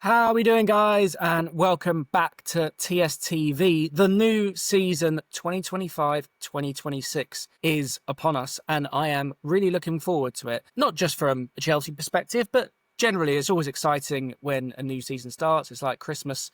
How are we doing, guys? And welcome back to TSTV. The new season 2025-2026 is upon us, and I am really looking forward to it. Not just from a Chelsea perspective, but generally it's always exciting when a new season starts. It's like Christmas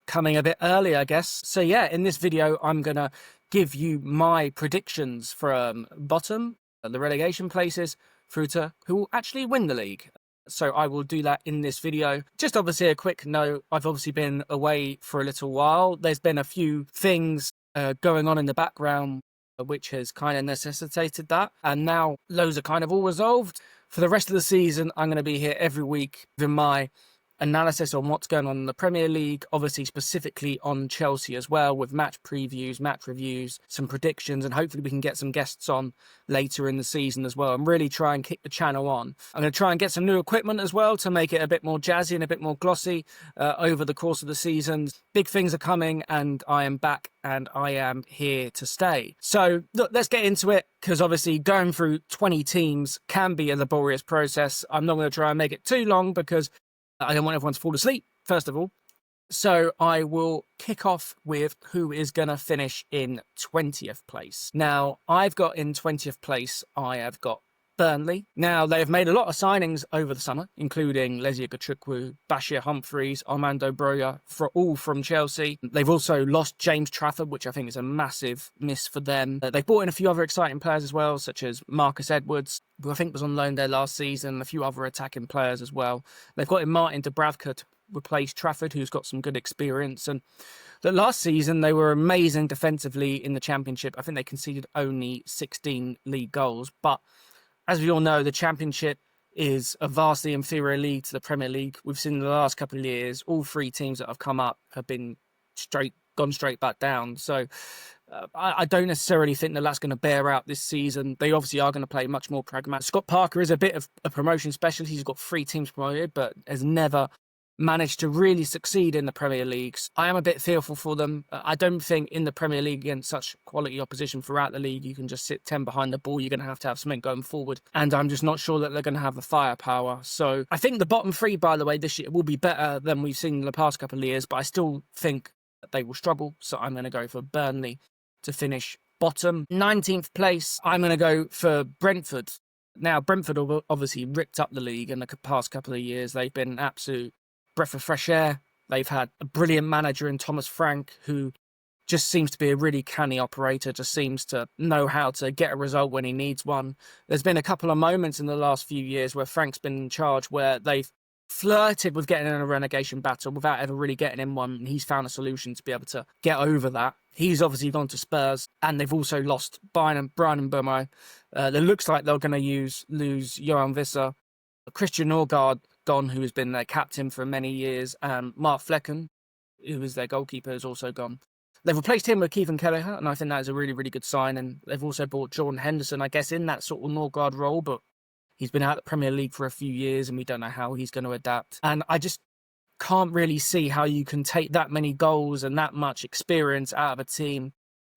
coming a bit early, I guess. So yeah, in this video, I'm going to give you my predictions from bottom, the relegation places, through to who will actually win the league. So I will do that in this video. Just obviously a quick note, I've obviously been away for a little while. There's been a few things going on in the background which has kind of necessitated that. And now those are kind of all resolved. For the rest of the season, I'm going to be here every week with my analysis on what's going on in the Premier League, obviously specifically on Chelsea as well, with match previews, match reviews, some predictions, and hopefully we can get some guests on later in the season as well and really try and kick the channel on. I'm going to try and get some new equipment as well to make it a bit more jazzy and a bit more glossy over the course of the season. Big things are coming and I am back and I am here to stay. So look, let's get into it, because obviously going through 20 teams can be a laborious process. I'm not going to try and make it too long because I don't want everyone to fall asleep, first of all. So I will kick off with who is going to finish in 20th place. Now, I've got in 20th place, I have got Burnley. Now, they've made a lot of signings over the summer, including Lesia Gachukwu, Bashir Humphreys, Armando Broja, all from Chelsea. They've also lost James Trafford, which I think is a massive miss for them. They've brought in a few other exciting players as well, such as Marcus Edwards, who I think was on loan there last season, a few other attacking players as well. They've got in Martin Dubravka to replace Trafford, who's got some good experience. And the last season, they were amazing defensively in the Championship. I think they conceded only 16 league goals, but as we all know, the Championship is a vastly inferior league to the Premier League. We've seen in the last couple of years, all three teams that have come up have been gone straight back down. So I don't necessarily think that that's going to bear out this season. They obviously are going to play much more pragmatic. Scott Parker is a bit of a promotion specialist. He's got 3 teams promoted, but has never managed to really succeed in the Premier Leagues. I am a bit fearful for them. I don't think in the Premier League against such quality opposition throughout the league, you can just sit 10 behind the ball. You're going to have something going forward. And I'm just not sure that they're going to have the firepower. So I think the bottom 3, by the way, this year will be better than we've seen in the past couple of years, but I still think that they will struggle. So I'm going to go for Burnley to finish bottom. 19th place, I'm going to go for Brentford. Now, Brentford obviously ripped up the league in the past couple of years. They've been an absolute breath of fresh air. They've had a brilliant manager in Thomas Frank, who just seems to be a really canny operator, just seems to know how to get a result when he needs one. There's been a couple of moments in the last few years where Frank's been in charge where they've flirted with getting in a relegation battle without ever really getting in one, and he's found a solution to be able to get over that. He's obviously gone to Spurs, and they've also lost Bryan Mbeumo. It looks like they're going to lose Johan Visser. Christian Norgard gone, who has been their captain for many years, and Mark Flecken, who was their goalkeeper, is also gone. They've replaced him with Kevin Kelleher, and I think that is a really, really good sign. And they've also bought Jordan Henderson, I guess, in that sort of Norgard role, but he's been out of the Premier League for a few years, and we don't know how he's going to adapt. And I just can't really see how you can take that many goals and that much experience out of a team,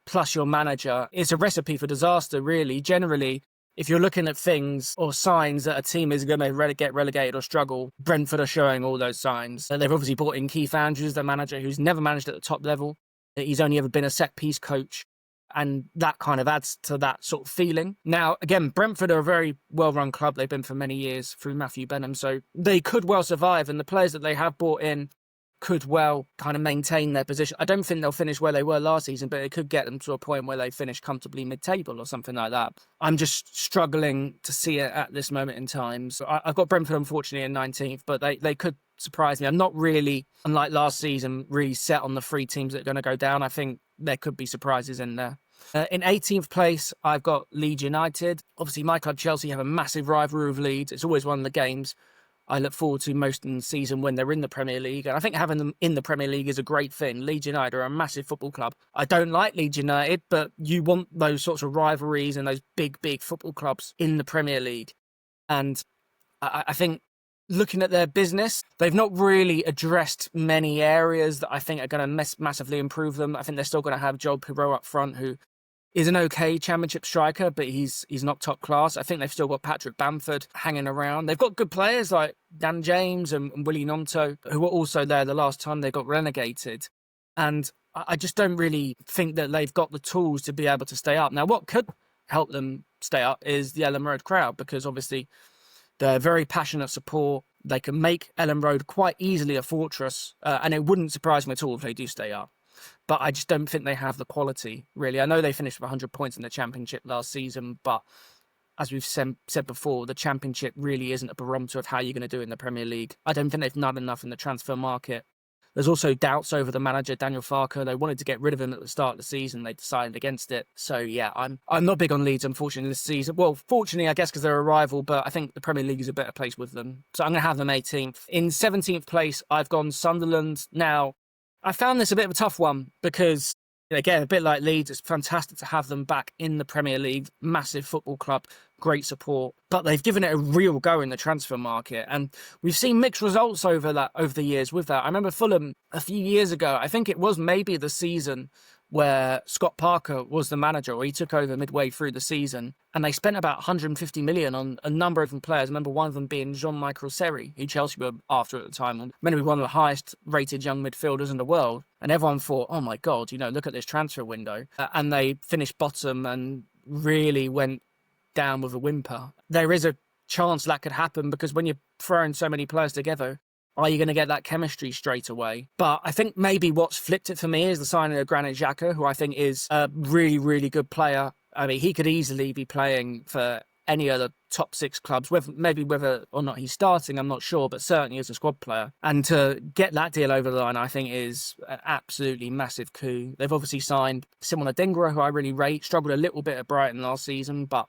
plus your manager. It's a recipe for disaster, really. Generally, if you're looking at things or signs that a team is going to get relegated or struggle, Brentford are showing all those signs. They've obviously brought in Keith Andrews, their manager, who's never managed at the top level. He's only ever been a set-piece coach, and that kind of adds to that sort of feeling. Now, again, Brentford are a very well-run club. They've been for many years through Matthew Benham, so they could well survive, and the players that they have brought in could well kind of maintain their position. I don't think they'll finish where they were last season, but it could get them to a point where they finish comfortably mid-table or something like that. I'm just struggling to see it at this moment in time. So I've got Brentford, unfortunately, in 19th, but they could surprise me. I'm not really, unlike last season, really set on the 3 teams that are going to go down. I think there could be surprises in there. In 18th place, I've got Leeds United. Obviously, my club Chelsea have a massive rivalry with Leeds. It's always one of the games I look forward to most in the season when they're in the Premier League. And I think having them in the Premier League is a great thing. Leeds United are a massive football club. I don't like Leeds United, but you want those sorts of rivalries and those big football clubs in the Premier League. And I think looking at their business, they've not really addressed many areas that I think are going to massively improve them. I think they're still going to have Joel Pirot up front, who is an okay championship striker, but he's not top class. I think they've still got Patrick Bamford hanging around. They've got good players like Dan James and Willie Gnonto, who were also there the last time they got relegated. And I just don't really think that they've got the tools to be able to stay up. Now, what could help them stay up is the Ellen Road crowd, because obviously they're very passionate support. They can make Ellen Road quite easily a fortress, and it wouldn't surprise me at all if they do stay up. But I just don't think they have the quality, really. I know they finished with 100 points in the Championship last season, but as we've said before, the Championship really isn't a barometer of how you're going to do in the Premier League. I don't think they've done enough in the transfer market. There's also doubts over the manager, Daniel Farke. They wanted to get rid of him at the start of the season. They decided against it. So, yeah, I'm not big on Leeds, unfortunately, this season. Well, fortunately, I guess, because they're a rival, but I think the Premier League is a better place with them. So I'm going to have them 18th. In 17th place, I've gone Sunderland. Now, I found this a bit of a tough one because, again, a bit like Leeds, it's fantastic to have them back in the Premier League. Massive football club, great support. But they've given it a real go in the transfer market. And we've seen mixed results over the years with that. I remember Fulham a few years ago, I think it was maybe the season where Scott Parker was the manager, or he took over midway through the season, and they spent about 150 million on a number of different players. I remember one of them being Jean-Michel Seri, who Chelsea were after at the time, and meant to be one of the highest rated young midfielders in the world. And everyone thought, oh my God, look at this transfer window. And they finished bottom and really went down with a whimper. There is a chance that could happen, because when you're throwing so many players together, are you going to get that chemistry straight away? But I think maybe what's flipped it for me is the signing of Granit Xhaka, who I think is a really, really good player. I mean, he could easily be playing for any other top 6 clubs, whether or not he's starting, I'm not sure, but certainly as a squad player. And to get that deal over the line, I think is an absolutely massive coup. They've obviously signed Simon Adingra, who I really rate, struggled a little bit at Brighton last season, but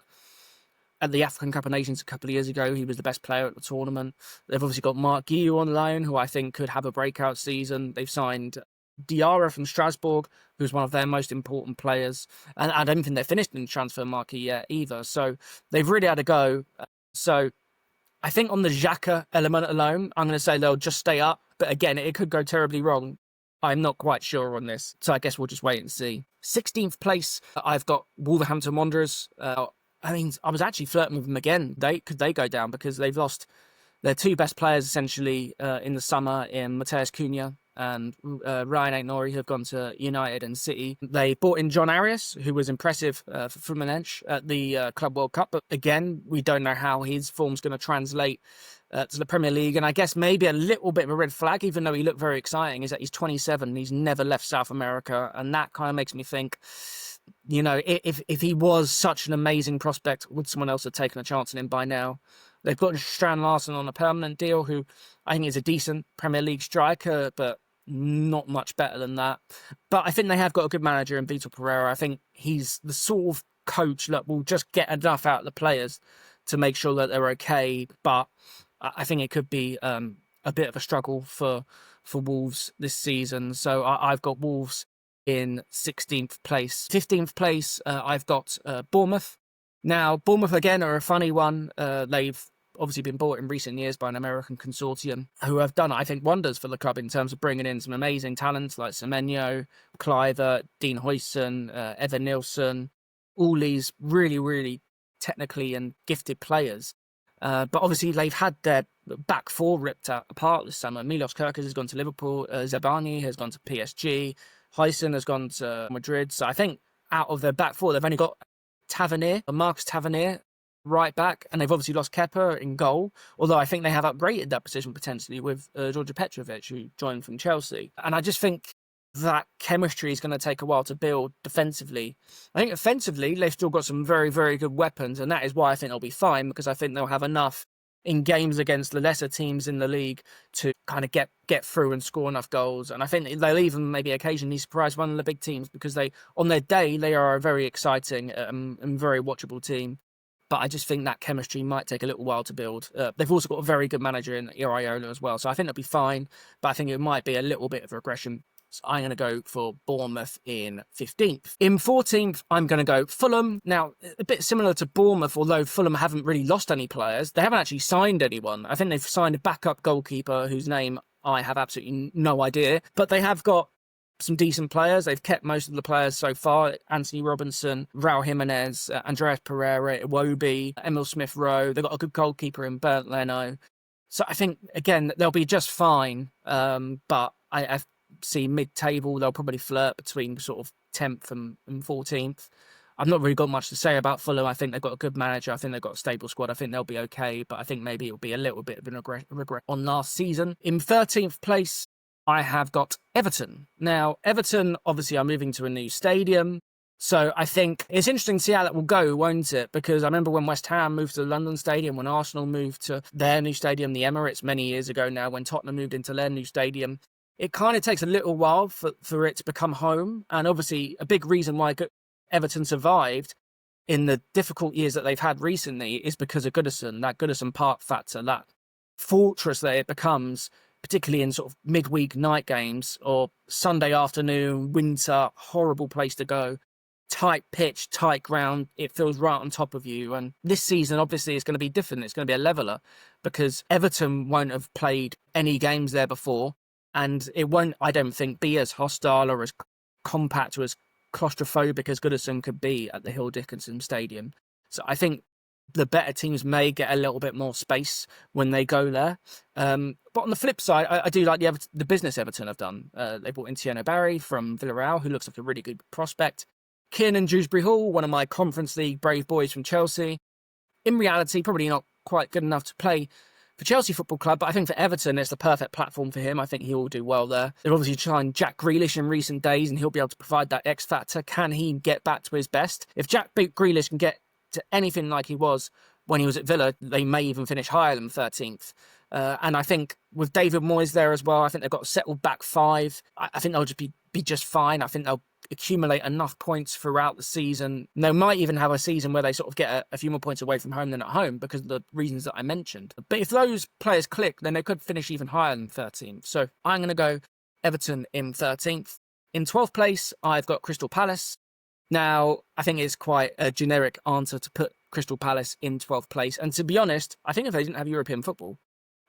at the African Cup of Nations a couple of years ago, he was the best player at the tournament. They've obviously got Mark Guiu on loan, who I think could have a breakout season. They've signed Diarra from Strasbourg, who's one of their most important players. And I don't think they're finished in the transfer market yet either. So they've really had a go. So I think on the Xhaka element alone, I'm going to say they'll just stay up. But again, it could go terribly wrong. I'm not quite sure on this. So I guess we'll just wait and see. 16th place, I've got Wolverhampton Wanderers. I mean, I was actually flirting with them again. Could they go down, because they've lost their 2 best players essentially in the summer in Mateus Cunha and Ryan Aït-Nouri, who have gone to United and City. They brought in John Arias, who was impressive for Fluminense at the Club World Cup. But again, we don't know how his form's going to translate to the Premier League. And I guess maybe a little bit of a red flag, even though he looked very exciting, is that he's 27 and he's never left South America. And that kind of makes me think, if he was such an amazing prospect, would someone else have taken a chance on him by now? They've got Strand Larsen on a permanent deal, who I think is a decent Premier League striker, but not much better than that. But I think they have got a good manager in Vitor Pereira. I think he's the sort of coach that will just get enough out of the players to make sure that they're okay. But I think it could be a bit of a struggle for Wolves this season. So I've got Wolves in 16th place. 15th place, I've got Bournemouth. Now, Bournemouth, again, are a funny one. They've obviously been bought in recent years by an American consortium who have done, I think, wonders for the club in terms of bringing in some amazing talents like Semenyo, Cliver, Dean Huijsen, Evan Nilsson, all these really, really technically and gifted players. But obviously, they've had their back 4 ripped apart this summer. Milos Kerkez has gone to Liverpool. Zabani has gone to PSG. Huijsen has gone to Madrid. So I think out of their back 4, they've only got Marcus Tavernier, right back, and they've obviously lost Kepa in goal, although I think they have upgraded that position potentially with Georgia Petrovic, who joined from Chelsea. And I just think that chemistry is going to take a while to build defensively. I think offensively, they've still got some very, very good weapons, and that is why I think they'll be fine, because I think they'll have enough in games against the lesser teams in the league to kind of get through and score enough goals. And I think they'll even maybe occasionally surprise one of the big teams, because on their day, they are a very exciting and very watchable team. But I just think that chemistry might take a little while to build. They've also got a very good manager in Iraola as well. So I think they'll be fine, but I think it might be a little bit of regression. So I'm going to go for Bournemouth in 15th. In 14th, I'm going to go Fulham. Now, a bit similar to Bournemouth, although Fulham haven't really lost any players. They haven't actually signed anyone. I think they've signed a backup goalkeeper whose name I have absolutely no idea. But they have got some decent players. They've kept most of the players so far. Anthony Robinson, Raul Jimenez, Andreas Pereira, Iwobi, Emil Smith-Rowe. They've got a good goalkeeper in Bernd Leno. So I think, again, they'll be just fine. But I see mid-table, they'll probably flirt between sort of 10th and 14th. I've not really got much to say about Fulham. I think they've got a good manager. I think they've got a stable squad. I think they'll be okay. But I think maybe it'll be a little bit of a regret on last season. In 13th place, I have got Everton. Now, Everton obviously are moving to a new stadium. So I think it's interesting to see how that will go, won't it? Because I remember when West Ham moved to the London Stadium, when Arsenal moved to their new stadium, the Emirates, many years ago now, when Tottenham moved into their new stadium. It kind of takes a little while for it to become home. And obviously a big reason why Everton survived in the difficult years that they've had recently is because of Goodison, that Goodison Park factor, that fortress that it becomes, particularly in sort of midweek night games or Sunday afternoon, winter, horrible place to go. Tight pitch, tight ground, it feels right on top of you. And this season, obviously, is going to be different. It's going to be a leveller because Everton won't have played any games there before. And it won't, I don't think, be as hostile or as compact or as claustrophobic as Goodison could be at the Hill Dickinson Stadium. So I think the better teams may get a little bit more space when they go there. But on the flip side, I do like the business Everton have done. They brought in Tieno Barry from Villarreal, who looks like a really good prospect. Kiernan Dewsbury-Hall, one of my Conference League brave boys from Chelsea. In reality, probably not quite good enough to play for Chelsea Football Club, but I think for Everton, it's the perfect platform for him. I think he will do well there. They've obviously signed Jack Grealish in recent days, and he'll be able to provide that X factor. Can he get back to his best? If Jack Grealish can get to anything like he was when he was at Villa, they may even finish higher than 13th. And I think with David Moyes there as well, I think they've got a settled back five. I think they'll just be just fine. I think they'll accumulate enough points throughout the season. And they might even have a season where they sort of get a few more points away from home than at home because of the reasons that I mentioned. But if those players click, then they could finish even higher than 13th. So I'm going to go Everton in 13th. In 12th place, I've got Crystal Palace. Now, I think it's quite a generic answer to put Crystal Palace in 12th place. And to be honest, I think if they didn't have European football,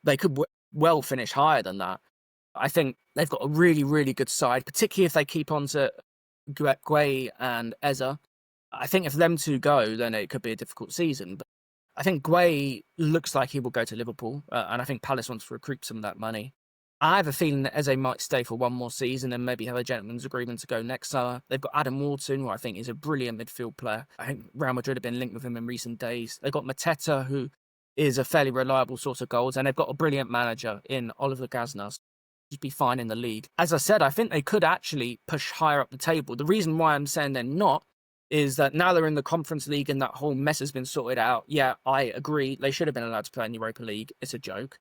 they could well finish higher than that. I think they've got a really, really good side, particularly if they keep on to Gueye and Eza. I think if them two go, then it could be a difficult season. But I think Gueye looks like he will go to Liverpool, and I think Palace wants to recruit some of that money. I have a feeling that Eze might stay for one more season and maybe have a gentleman's agreement to go next summer. They've got Adam Wharton, who I think is a brilliant midfield player. I think Real Madrid have been linked with him in recent days. They've got Mateta, who is a fairly reliable source of goals, and they've got a brilliant manager in Oliver Gaznas. He'd be fine in the league. As I said, I think they could actually push higher up the table. The reason why I'm saying they're not is that now they're in the Conference League and that whole mess has been sorted out. Yeah, I agree. They should have been allowed to play in the Europa League. It's a joke.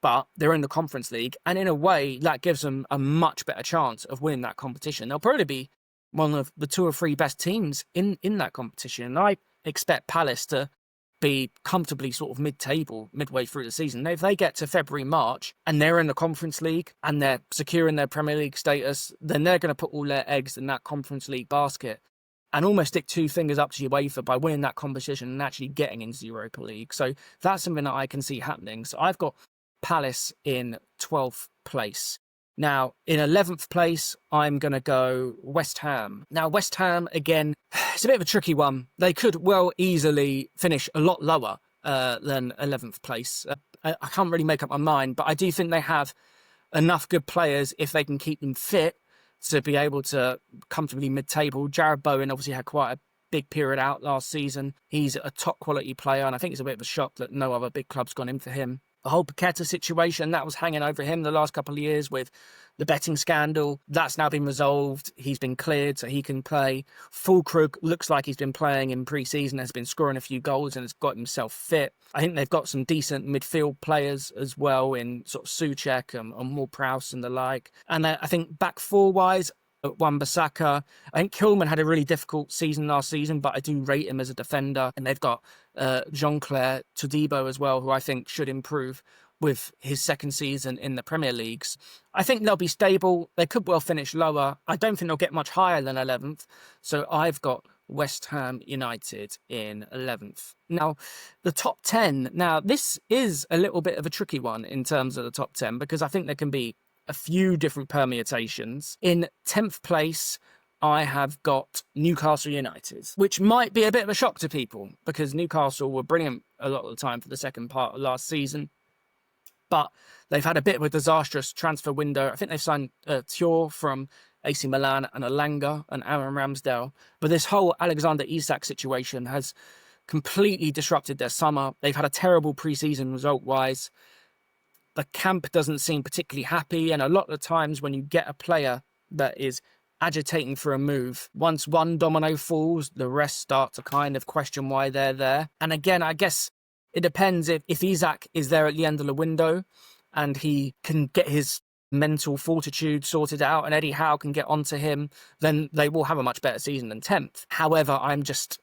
But they're in the Conference League, and in a way, that gives them a much better chance of winning that competition. They'll probably be one of the 2 or 3 best teams in that competition. And I expect Palace to be comfortably sort of mid-table, midway through the season. If they get to February, March, and they're in the Conference League, and they're securing their Premier League status, then they're going to put all their eggs in that Conference League basket and almost stick 2 fingers up to UEFA by winning that competition and actually getting into the Europa League. So that's something that I can see happening. So I've got Palace in 12th place. Now, in 11th place, I'm going to go West Ham. Now, West Ham, again, it's a bit of a tricky one. They could well easily finish a lot lower than 11th place. I can't really make up my mind, but I do think they have enough good players if they can keep them fit to be able to comfortably mid-table. Jared Bowen obviously had quite a big period out last season. He's a top quality player, and I think it's a bit of a shock that no other big club's gone in for him. The whole Paqueta situation that was hanging over him the last couple of years with the betting scandal, that's now been resolved. He's been cleared so he can play. Fulkrug looks like he's been playing in pre-season, has been scoring a few goals and has got himself fit. I think they've got some decent midfield players as well in sort of Souček and Moore-Prowse and the like. And I think back four-wise, Wan-Bissaka. I think Kilman had a really difficult season last season, but I do rate him as a defender. And they've got Jean-Claire Todibo as well, who I think should improve with his second season in the Premier Leagues. I think they'll be stable. They could well finish lower. I don't think they'll get much higher than 11th. So I've got West Ham United in 11th. Now, the top 10. Now, this is a little bit of a tricky one in terms of the top 10 because I think there can be a few different permutations. In 10th place, I have got Newcastle United, which might be a bit of a shock to people because Newcastle were brilliant a lot of the time for the second part of last season. But they've had a bit of a disastrous transfer window. I think they've signed Thiaw from AC Milan and Elanga and Aaron Ramsdale. But this whole Alexander Isak situation has completely disrupted their summer. They've had a terrible pre-season result-wise. The camp doesn't seem particularly happy. And a lot of the times when you get a player that is agitating for a move, once one domino falls, the rest start to kind of question why they're there. And again, I guess it depends if Isak is there at the end of the window and he can get his mental fortitude sorted out and Eddie Howe can get onto him, then they will have a much better season than 10th. However, I'm just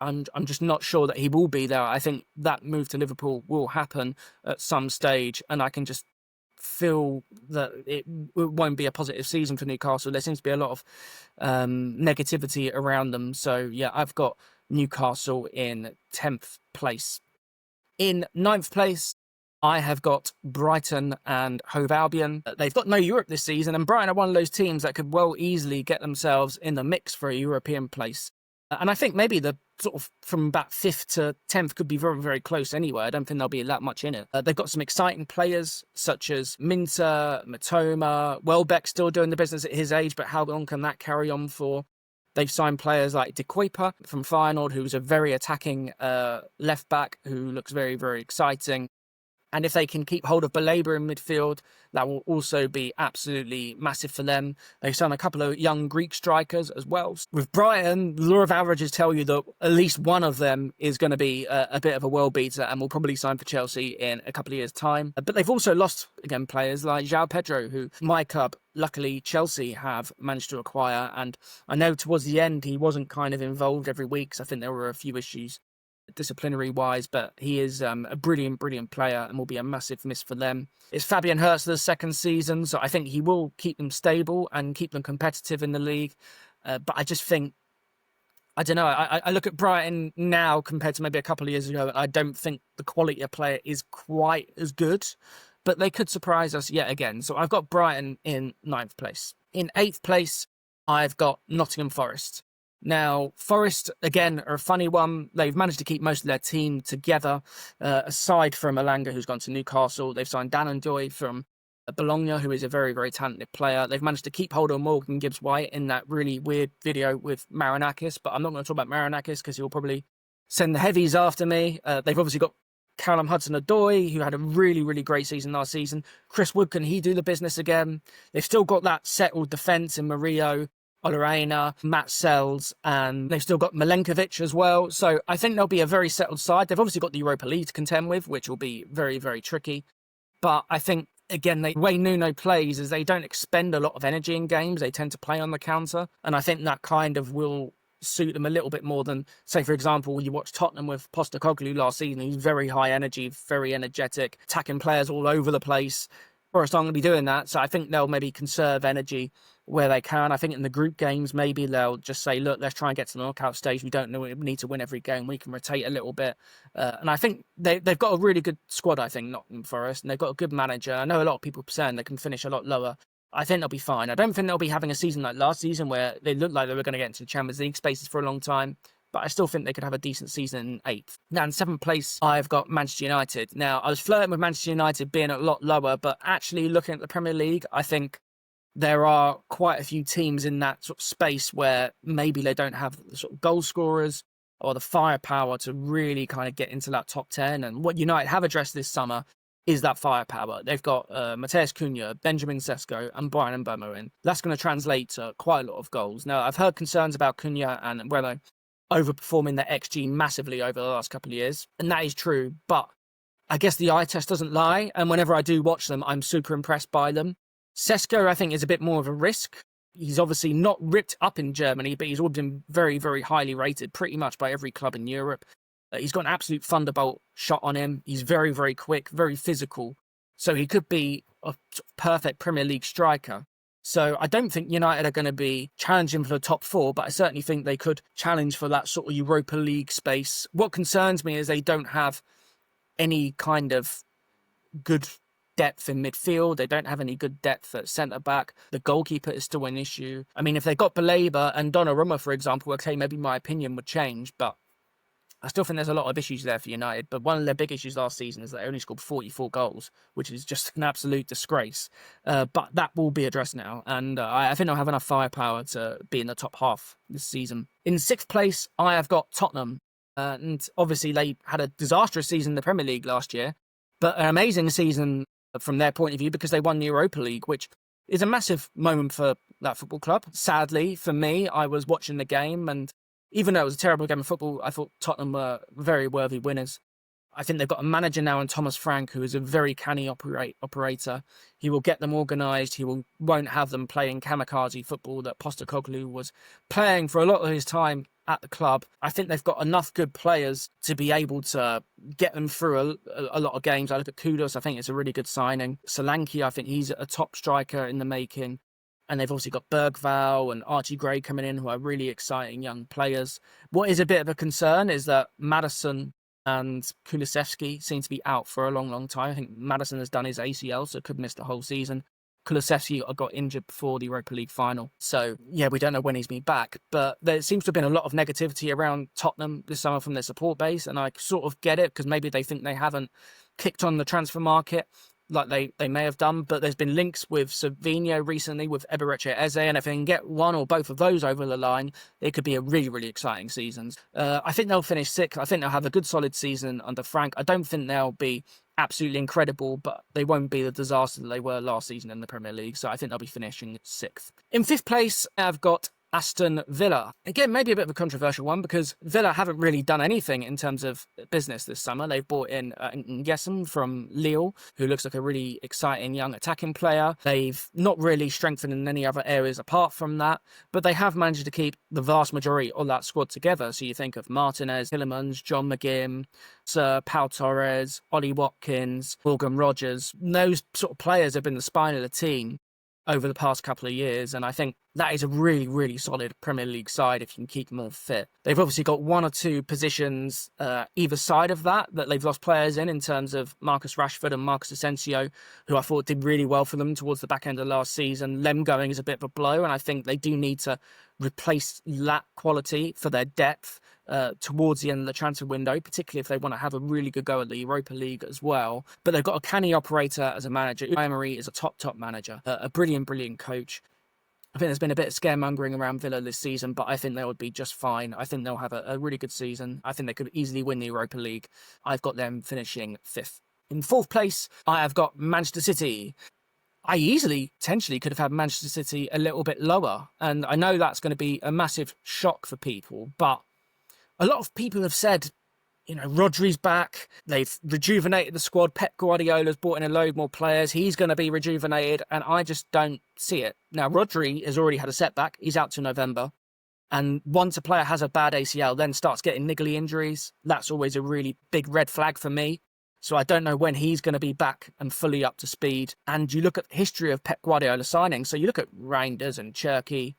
not sure that he will be there. I think that move to Liverpool will happen at some stage, and I can just feel that it won't be a positive season for Newcastle. There seems to be a lot of negativity around them. So yeah, I've got Newcastle in 10th place. In 9th place, I have got Brighton and Hove Albion. They've got no Europe this season, and Brighton are one of those teams that could well easily get themselves in the mix for a European place. And I think maybe the sort of from about 5th to 10th could be very, very close anyway. I don't think there'll be that much in it. They've got some exciting players such as Minter, Matoma, Welbeck still doing the business at his age, but how long can that carry on for? They've signed players like De Kuyper from Feyenoord, who's a very attacking left back who looks very, very exciting. And if they can keep hold of Baleba in midfield, that will also be absolutely massive for them. They've signed a couple of young Greek strikers as well. With Brighton, the law of averages tell you that at least one of them is going to be a bit of a world beater and will probably sign for Chelsea in a couple of years' time. But they've also lost, again, players like João Pedro, who my club, luckily Chelsea, have managed to acquire. And I know towards the end he wasn't kind of involved every week, so I think there were a few issues disciplinary wise, but he is a brilliant player and will be a massive miss for them. It's Fabian Hurtzler's second season, so I think he will keep them stable and keep them competitive in the league. But I just think, I don't know, I look at Brighton now compared to maybe a couple of years ago, and I don't think the quality of player is quite as good, but they could surprise us yet again. So I've got Brighton in 9th place. In 8th place, I've got Nottingham Forest. Now, Forest, again, are a funny one. They've managed to keep most of their team together, aside from Elanga, who's gone to Newcastle. They've signed Dan Ndoye from Bologna, who is a very, very talented player. They've managed to keep hold of Morgan Gibbs-White in that really weird video with Marinakis, but I'm not going to talk about Marinakis because he'll probably send the heavies after me. They've obviously got Callum Hudson-Odoi, who had a really, really great season last season. Chris Wood, can he do the business again? They've still got that settled defence in Murillo, Olorena, Matt Sells, and they've still got Milenkovic as well. So I think they'll be a very settled side. They've obviously got the Europa League to contend with, which will be very, very tricky. But I think, again, the way Nuno plays is they don't expend a lot of energy in games. They tend to play on the counter. And I think that kind of will suit them a little bit more than, say, for example, when you watch Tottenham with Postecoglou last season. He's very high energy, very energetic, attacking players all over the place. Forest aren't going to be doing that, so I think they'll maybe conserve energy where they can. I think in the group games, maybe they'll just say, look, let's try and get to the knockout stage. We don't need to win every game. We can rotate a little bit. And I think they've got a really good squad, I think, Nottingham Forest, and they've got a good manager. I know a lot of people saying they can finish a lot lower. I think they'll be fine. I don't think they'll be having a season like last season where they looked like they were going to get into the Champions League spaces for a long time. But I still think they could have a decent season in 8th. Now, in 7th place, I've got Manchester United. Now, I was flirting with Manchester United being a lot lower, but actually looking at the Premier League, I think there are quite a few teams in that sort of space where maybe they don't have the sort of goal scorers or the firepower to really kind of get into that top 10. And what United have addressed this summer is that firepower. They've got Matheus Cunha, Benjamin Sesko, and Bryan Mbeumo in. That's going to translate to quite a lot of goals. Now, I've heard concerns about Cunha and Mbeumo overperforming their XG massively over the last couple of years. And that is true, but I guess the eye test doesn't lie. And whenever I do watch them, I'm super impressed by them. Sesko, I think, is a bit more of a risk. He's obviously not ripped up in Germany, but he's always been very, very highly rated pretty much by every club in Europe. He's got an absolute thunderbolt shot on him. He's very, very quick, very physical. So he could be a perfect Premier League striker. So I don't think United are going to be challenging for the top 4, but I certainly think they could challenge for that sort of Europa League space. What concerns me is they don't have any kind of good depth in midfield. They don't have any good depth at centre-back. The goalkeeper is still an issue. I mean, if they got Baleba and Donnarumma, for example, okay, maybe my opinion would change, but I still think there's a lot of issues there for United. But one of their big issues last season is that they only scored 44 goals, which is just an absolute disgrace. But that will be addressed now. And I think they'll have enough firepower to be in the top half this season. In 6th place, I have got Tottenham. And obviously, they had a disastrous season in the Premier League last year, but an amazing season from their point of view because they won the Europa League, which is a massive moment for that football club. Sadly, for me, I was watching the game, and even though it was a terrible game of football, I thought Tottenham were very worthy winners. I think they've got a manager now in Thomas Frank, who is a very canny operator. He will get them organised. He won't have them playing kamikaze football that Postecoglou was playing for a lot of his time at the club. I think they've got enough good players to be able to get them through a lot of games. I look at Kudus. I think it's a really good signing. Solanke, I think he's a top striker in the making. And they've obviously got Bergvall and Archie Gray coming in, who are really exciting young players. What is a bit of a concern is that Maddison and Kulusevski seem to be out for a long, long time. I think Maddison has done his ACL, so could miss the whole season. Kulusevski got injured before the Europa League final. So, yeah, we don't know when he's been back. But there seems to have been a lot of negativity around Tottenham this summer from their support base. And I sort of get it, because maybe they think they haven't kicked on the transfer market like they may have done, but there's been links with Savinho recently, with Eberechi Eze, and if they can get one or both of those over the line, it could be a really, really exciting season. I think they'll finish 6th. I think they'll have a good, solid season under Frank. I don't think they'll be absolutely incredible, but they won't be the disaster that they were last season in the Premier League, so I think they'll be finishing 6th. In 5th place, I've got Aston Villa. Again, maybe a bit of a controversial one, because Villa haven't really done anything in terms of business this summer. They've brought in Nguesson from Lille, who looks like a really exciting young attacking player. They've not really strengthened in any other areas apart from that, but they have managed to keep the vast majority of that squad together. So you think of Martinez, Hillemans, John McGinn, Sir Pau Torres, Ollie Watkins, Morgan Rogers. Those sort of players have been the spine of the team over the past couple of years, and I think that is a really, really solid Premier League side if you can keep them all fit. They've obviously got one or two positions either side of that they've lost players in terms of Marcus Rashford and Marcus Asensio, who I thought did really well for them towards the back end of last season. Them going is a bit of a blow, and I think they do need to replace that quality for their depth towards the end of the transfer window, particularly if they want to have a really good go at the Europa League as well. But they've got a canny operator as a manager. Unai Emery is a top manager, a brilliant coach. I think there's been a bit of scaremongering around Villa this season, but I think they would be just fine. I think they'll have a really good season. I think they could easily win the Europa League. I've got them finishing 5th. In 4th place, I have got Manchester City. I easily, potentially, could have had Manchester City a little bit lower. And I know that's going to be a massive shock for people, but a lot of people have said, Rodri's back. They've rejuvenated the squad. Pep Guardiola's brought in a load more players. He's going to be rejuvenated, and I just don't see it. Now, Rodri has already had a setback. He's out to November. And once a player has a bad ACL, then starts getting niggly injuries, that's always a really big red flag for me. So I don't know when he's going to be back and fully up to speed. And you look at the history of Pep Guardiola signing. So you look at Reinders and Cherki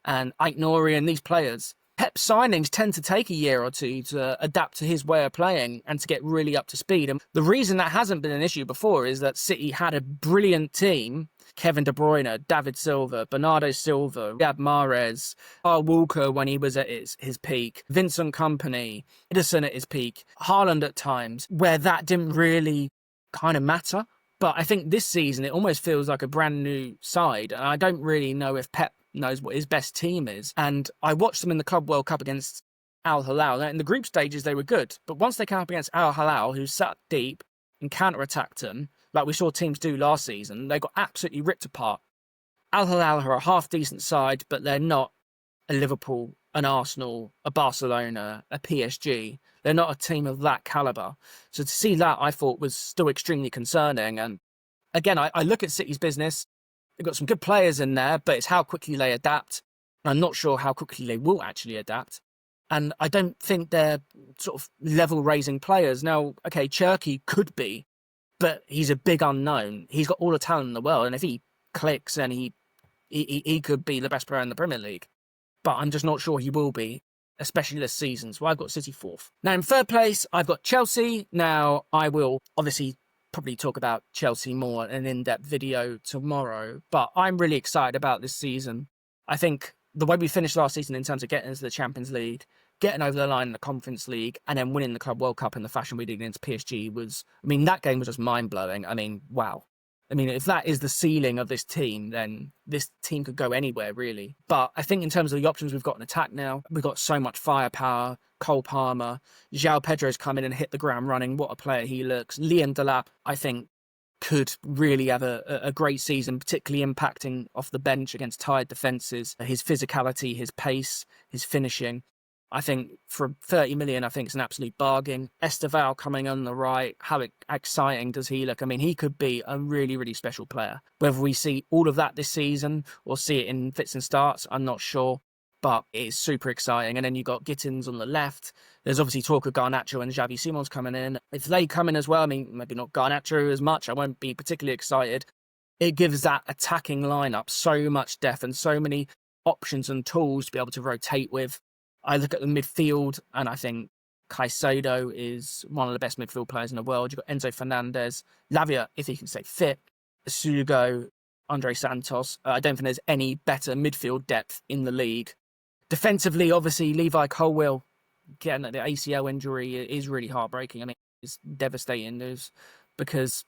and Aït-Nouri and these players. Pep signings tend to take a year or two to adapt to his way of playing and to get really up to speed. And the reason that hasn't been an issue before is that City had a brilliant team. Kevin De Bruyne, David Silva, Bernardo Silva, Riyad Mahrez, Kyle Walker when he was at his peak, Vincent Kompany, Ederson at his peak, Haaland at times, where that didn't really kind of matter. But I think this season it almost feels like a brand new side. And I don't really know if Pep knows what his best team is. And I watched them in the Club World Cup against Al Hilal. Now, in the group stages, they were good. But once they came up against Al Hilal, who sat deep and counter-attacked them, like we saw teams do last season, they got absolutely ripped apart. Al Hilal are a half-decent side, but they're not a Liverpool, an Arsenal, a Barcelona, a PSG. They're not a team of that calibre. So to see that, I thought, was still extremely concerning. And again, I look at City's business. They've got some good players in there, but it's how quickly they adapt. I'm not sure how quickly they will actually adapt. And I don't think they're sort of level-raising players. Now, okay, Cherki could be, but he's a big unknown. He's got all the talent in the world, and if he clicks, then he could be the best player in the Premier League. But I'm just not sure he will be, especially this season. So I've got City 4th. Now, in 3rd place, I've got Chelsea. Now, I will obviously probably talk about Chelsea more in an in-depth video tomorrow, but I'm really excited about this season. I think the way we finished last season in terms of getting into the Champions League, getting over the line in the Conference League, and then winning the Club World Cup in the fashion we did against PSG was, I mean, that game was just mind-blowing. I mean, wow. I mean, if that is the ceiling of this team, then this team could go anywhere, really. But I think in terms of the options we've got in attack now, we've got so much firepower. Cole Palmer, João Pedro's come in and hit the ground running. What a player he looks. Liam Delap, I think, could really have a great season, particularly impacting off the bench against tired defences. His physicality, his pace, his finishing. I think for 30 million, I think it's an absolute bargain. Esteval coming on the right. How exciting does he look? I mean, he could be a really, really special player. Whether we see all of that this season or see it in fits and starts, I'm not sure. But it's super exciting. And then you've got Gittins on the left. There's obviously talk of Garnacho and Xavi Simons coming in. If they come in as well, I mean, maybe not Garnacho as much, I won't be particularly excited. It gives that attacking lineup so much depth and so many options and tools to be able to rotate with. I look at the midfield and I think Caicedo is one of the best midfield players in the world. You've got Enzo Fernandez, Lavia, if he can stay fit, Sugo, Andre Santos. I don't think there's any better midfield depth in the league. Defensively, obviously, Levi Colwill getting the ACL injury is really heartbreaking. I mean, it's devastating news because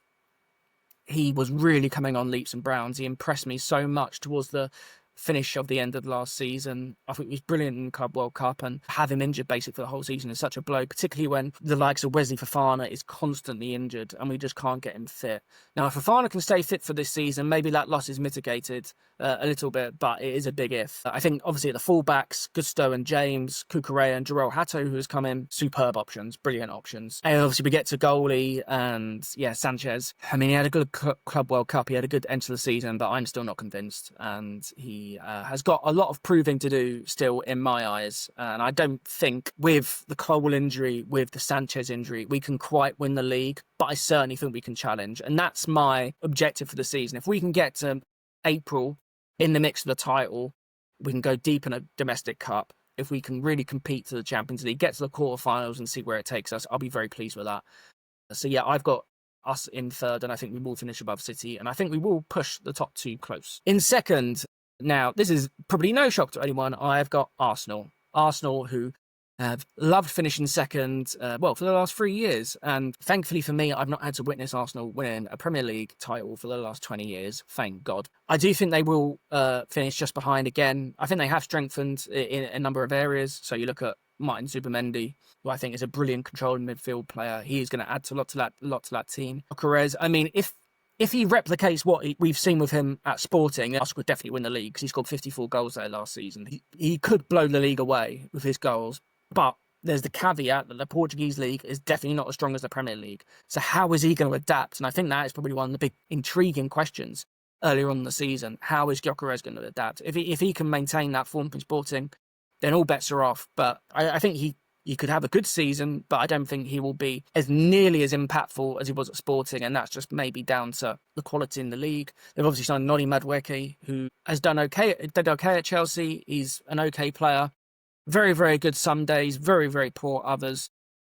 he was really coming on leaps and bounds. He impressed me so much towards the finish of the end of last season. I think he was brilliant in the Club World Cup, and have him injured basically for the whole season is such a blow, particularly when the likes of Wesley Fofana is constantly injured and we just can't get him fit. Now, if Fofana can stay fit for this season, maybe that loss is mitigated a little bit, but it is a big if. I think obviously at the fullbacks, Gusto and James, Cucurella and Joel Hato, who has come in, superb options, brilliant options. And obviously we get to goalie and Sanchez. I mean, he had a good Club World Cup, he had a good end to the season, but I'm still not convinced, and he has got a lot of proving to do still in my eyes. And I don't think with the Cole injury, with the Sanchez injury, we can quite win the league, but I certainly think we can challenge. And that's my objective for the season. If we can get to April in the mix for the title, we can go deep in a domestic cup. If we can really compete to the Champions League, get to the quarterfinals and see where it takes us, I'll be very pleased with that. So yeah, I've got us in third, and I think we will finish above City, and I think we will push the top two close. In second, now, this is probably no shock to anyone, I've got Arsenal. Arsenal, who have loved finishing second, for the last 3 years. And thankfully for me, I've not had to witness Arsenal winning a Premier League title for the last 20 years. Thank God. I do think they will finish just behind again. I think they have strengthened in a number of areas. So you look at Martin Zubimendi, who I think is a brilliant controlling midfield player. He is going to add a lot to that team. Perez, I mean, if he replicates what we've seen with him at Sporting, Arsenal could definitely win the league because he scored 54 goals there last season. He could blow the league away with his goals, but there's the caveat that the Portuguese league is definitely not as strong as the Premier League. So how is he going to adapt? And I think that is probably one of the big intriguing questions earlier on in the season. How is Gyökeres going to adapt? If he can maintain that form from Sporting, then all bets are off. But I think he could have a good season, but I don't think he will be as nearly as impactful as he was at Sporting, and that's just maybe down to the quality in the league. They've obviously signed Noni Madueke, who has did okay at Chelsea. He's an okay player. Very, very good some days, very, very poor others.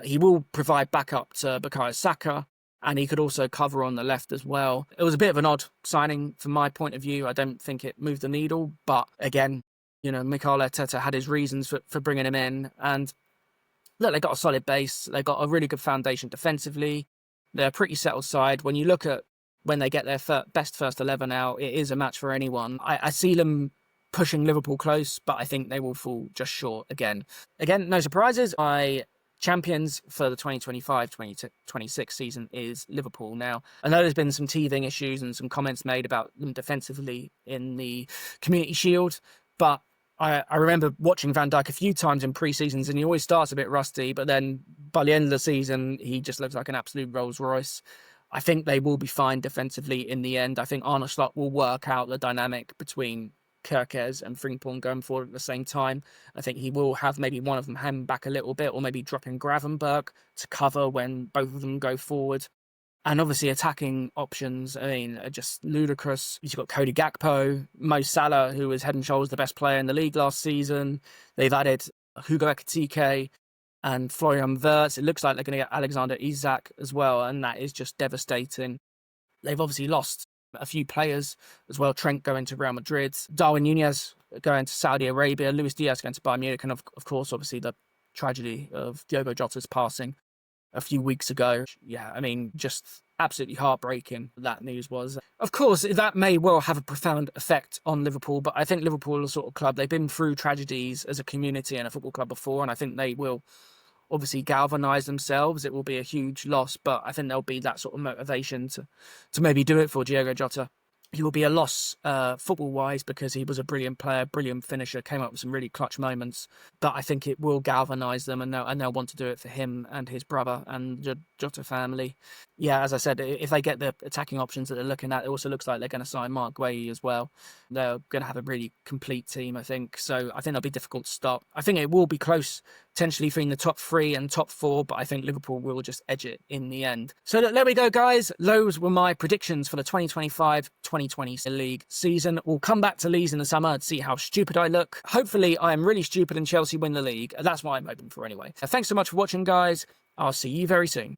He will provide backup to Bukayo Saka, and he could also cover on the left as well. It was a bit of an odd signing from my point of view. I don't think it moved the needle, but again, Mikel Arteta had his reasons for bringing him in, and look, they got a solid base. They got a really good foundation defensively. They're a pretty settled side. When you look at when they get their best first 11 out, it is a match for anyone. I see them pushing Liverpool close, but I think they will fall just short again. Again, no surprises. My champions for the 2025-2026 season is Liverpool. Now, I know there's been some teething issues and some comments made about them defensively in the Community Shield, but I remember watching Van Dijk a few times in pre-seasons, and he always starts a bit rusty, but then by the end of the season, he just looks like an absolute Rolls Royce. I think they will be fine defensively in the end. I think Arne Slot will work out the dynamic between Kerkez and Frimpong going forward at the same time. I think he will have maybe one of them hang back a little bit, or maybe drop in Gravenberg to cover when both of them go forward. And obviously attacking options, I mean, are just ludicrous. You've got Cody Gakpo, Mo Salah, who was head and shoulders the best player in the league last season. They've added Hugo Ekitike, and Florian Wirtz. It looks like they're going to get Alexander Isak as well, and that is just devastating. They've obviously lost a few players as well. Trent going to Real Madrid, Darwin Nunez going to Saudi Arabia, Luis Diaz going to Bayern Munich, and of course, obviously, the tragedy of Diogo Jota's passing a few weeks ago. Yeah, I mean, just absolutely heartbreaking, that news was. Of course, that may well have a profound effect on Liverpool, but I think Liverpool is a sort of club, they've been through tragedies as a community and a football club before, and I think they will obviously galvanise themselves. It will be a huge loss, but I think there'll be that sort of motivation to maybe do it for Diogo Jota. He will be a loss football-wise because he was a brilliant player, brilliant finisher, came up with some really clutch moments. But I think it will galvanise them, and they'll want to do it for him and his brother and the Jota family. Yeah, as I said, if they get the attacking options that they're looking at, it also looks like they're going to sign Mark Guehi as well. They're going to have a really complete team, I think. So I think they'll be difficult to stop. I think it will be close, potentially between the top 3 and top 4, but I think Liverpool will just edge it in the end. So there we go, guys. Those were my predictions for the 2025-2020 league season. We'll come back to Leeds in the summer and see how stupid I look. Hopefully, I am really stupid and Chelsea win the league. That's what I'm hoping for anyway. Thanks so much for watching, guys. I'll see you very soon.